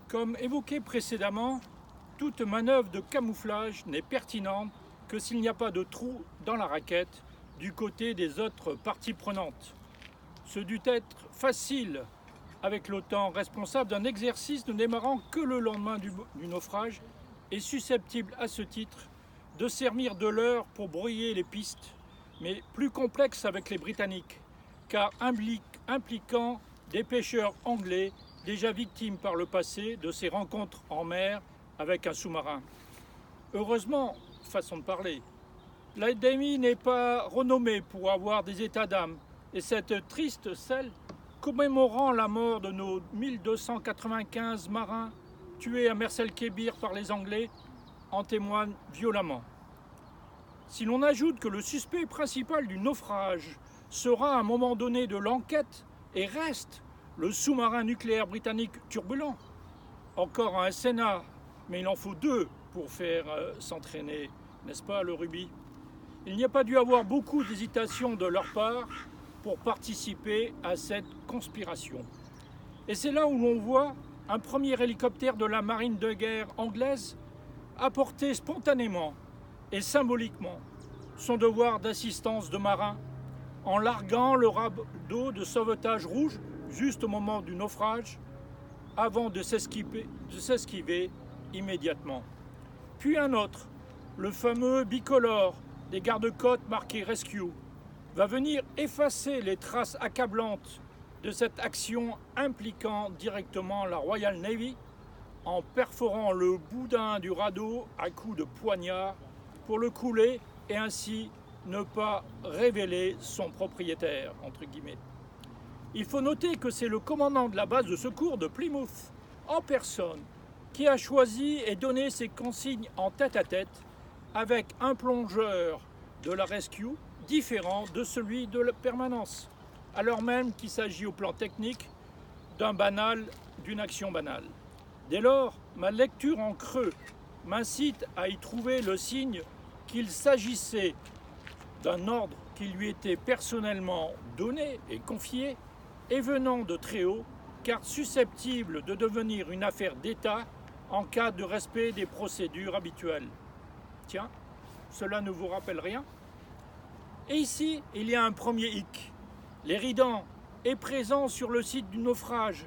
Comme évoqué précédemment, toute manœuvre de camouflage n'est pertinente que s'il n'y a pas de trou dans la raquette du côté des autres parties prenantes. Ce dut être facile avec l'OTAN, responsable d'un exercice ne démarrant que le lendemain du naufrage et susceptible à ce titre de servir de leurre pour brouiller les pistes, mais plus complexe avec les Britanniques, car impliquant des pêcheurs anglais déjà victimes par le passé de ces rencontres en mer avec un sous-marin. Heureusement, façon de parler, l'Académie n'est pas renommée pour avoir des états d'âme, et cette triste scène commémorant la mort de nos 1295 marins tués à Mers-el-Kébir par les Anglais en témoigne violemment. Si l'on ajoute que le suspect principal du naufrage sera à un moment donné de l'enquête et reste le sous-marin nucléaire britannique Turbulent, encore un Sénat, mais il en faut deux pour faire s'entraîner, n'est-ce pas, le rugby? Il n'y a pas dû avoir beaucoup d'hésitation de leur part pour participer à cette conspiration. Et c'est là où l'on voit un premier hélicoptère de la marine de guerre anglaise apporter spontanément et symboliquement son devoir d'assistance de marin en larguant le radeau de sauvetage rouge juste au moment du naufrage avant de s'esquiver immédiatement. Puis un autre, le fameux bicolore des gardes-côtes marqué Rescue, va venir effacer les traces accablantes de cette action impliquant directement la Royal Navy en perforant le boudin du radeau à coups de poignard pour le couler et ainsi ne pas révéler son propriétaire, entre guillemets. Il faut noter que c'est le commandant de la base de secours de Plymouth, en personne, qui a choisi et donné ses consignes en tête-à-tête avec un plongeur de la Rescue différent de celui de la permanence, alors même qu'il s'agit au plan technique d'une action banale. Dès lors, ma lecture en creux m'incite à y trouver le signe qu'il s'agissait d'un ordre qui lui était personnellement donné et confié, et venant de très haut, car susceptible de devenir une affaire d'État en cas de respect des procédures habituelles. Tiens, cela ne vous rappelle rien? Et ici, il y a un premier hic. L'Éridan est présent sur le site du naufrage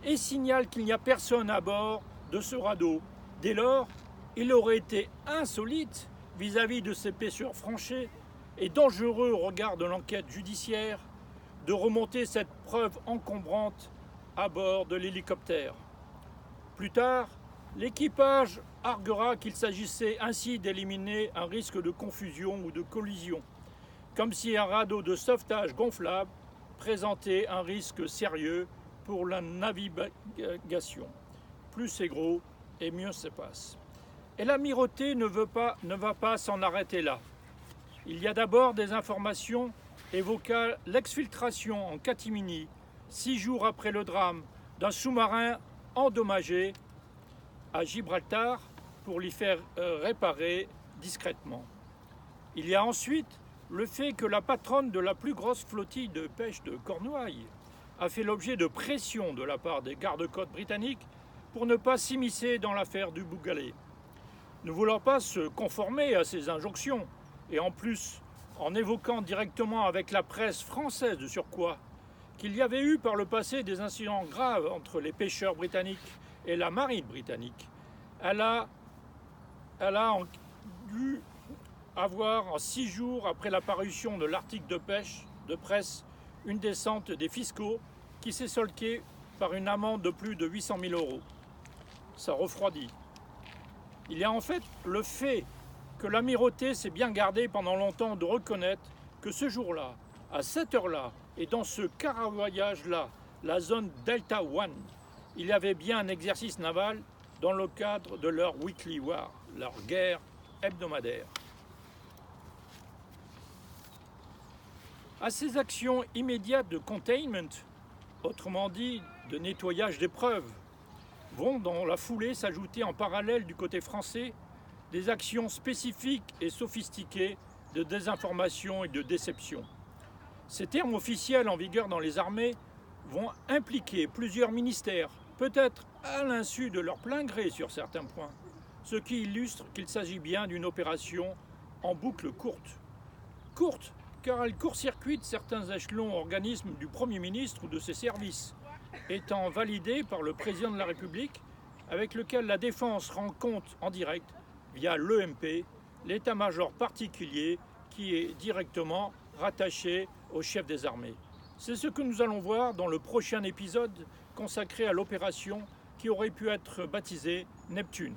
et signale qu'il n'y a personne à bord de ce radeau. Dès lors, il aurait été insolite vis-à-vis de ces pêcheurs franchés et dangereux au regard de l'enquête judiciaire de remonter cette preuve encombrante à bord de l'hélicoptère. Plus tard, l'équipage arguera qu'il s'agissait ainsi d'éliminer un risque de confusion ou de collision, comme si un radeau de sauvetage gonflable présentait un risque sérieux pour la navigation. Plus c'est gros, et mieux ça passe. Et l'amirauté ne va pas s'en arrêter là. Il y a d'abord des informations évoquant l'exfiltration en catimini, 6 jours après le drame, d'un sous-marin endommagé à Gibraltar pour l'y faire réparer discrètement. Il y a ensuite le fait que la patronne de la plus grosse flottille de pêche de Cornouailles a fait l'objet de pression de la part des gardes-côtes britanniques pour ne pas s'immiscer dans l'affaire du Bougalé. Ne voulant pas se conformer à ces injonctions, et en plus en évoquant directement avec la presse française de surcroît qu'il y avait eu par le passé des incidents graves entre les pêcheurs britanniques et la marine britannique, elle a dû avoir, en 6 jours après la parution de l'article de presse, une descente des fiscaux qui s'est soldée par une amende de plus de 800 000 €. Ça refroidit. Il y a en fait le fait que l'amirauté s'est bien gardée pendant longtemps de reconnaître que ce jour-là, à cette heure-là, et dans ce caravoyage-là, la zone Delta One, il y avait bien un exercice naval dans le cadre de leur Weekly War, leur guerre hebdomadaire. À ces actions immédiates de containment, autrement dit de nettoyage des preuves, vont dans la foulée s'ajouter en parallèle du côté français des actions spécifiques et sophistiquées de désinformation et de déception. Ces termes officiels en vigueur dans les armées vont impliquer plusieurs ministères peut-être à l'insu de leur plein gré sur certains points, ce qui illustre qu'il s'agit bien d'une opération en boucle courte. Courte, car elle court-circuite certains échelons organismes du Premier ministre ou de ses services, étant validée par le président de la République, avec lequel la défense rend compte en direct via l'EMP, l'état-major particulier qui est directement rattaché au chef des armées. C'est ce que nous allons voir dans le prochain épisode consacré à l'opération qui aurait pu être baptisée Neptune.